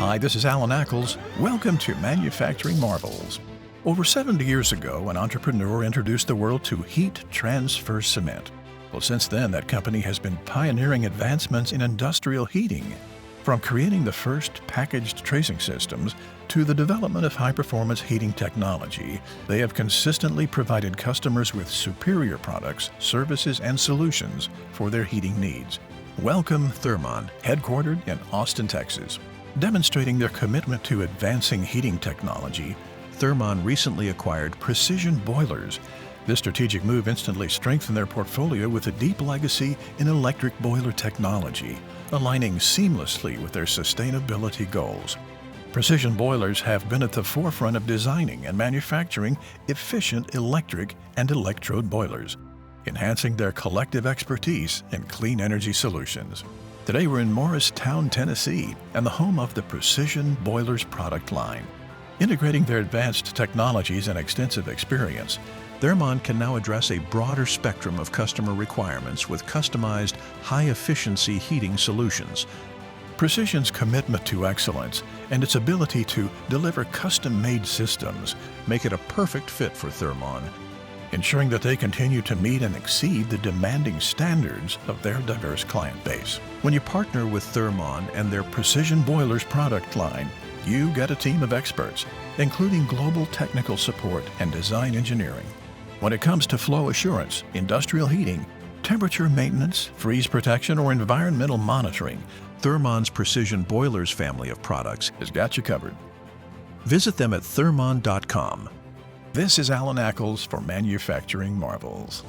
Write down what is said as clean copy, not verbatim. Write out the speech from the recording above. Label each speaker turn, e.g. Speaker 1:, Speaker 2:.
Speaker 1: Hi, this is Alan Ackles. Welcome to Manufacturing Marvels. Over 70 years ago, an entrepreneur introduced the world to heat transfer cement. Well, since then, that company has been pioneering advancements in industrial heating. From creating the first packaged tracing systems to the development of high-performance heating technology, they have consistently provided customers with superior products, services, and solutions for their heating needs. Welcome Thermon, headquartered in Austin, Texas. Demonstrating their commitment to advancing heating technology, Thermon recently acquired Precision Boilers. This strategic move instantly strengthened their portfolio with a deep legacy in electric boiler technology, aligning seamlessly with their sustainability goals. Precision Boilers have been at the forefront of designing and manufacturing efficient electric and electrode boilers, enhancing their collective expertise in clean energy solutions. Today we're in Morristown, Tennessee, and the home of the Precision Boilers product line. Integrating their advanced technologies and extensive experience, Thermon can now address a broader spectrum of customer requirements with customized, high-efficiency heating solutions. Precision's commitment to excellence and its ability to deliver custom-made systems make it a perfect fit for Thermon, ensuring that they continue to meet and exceed the demanding standards of their diverse client base. When you partner with Thermon and their Precision Boilers product line, you get a team of experts, including global technical support and design engineering. When it comes to flow assurance, industrial heating, temperature maintenance, freeze protection, or environmental monitoring, Thermon's Precision Boilers family of products has got you covered. Visit them at thermon.com. This is Alan Ackles for Manufacturing Marvels.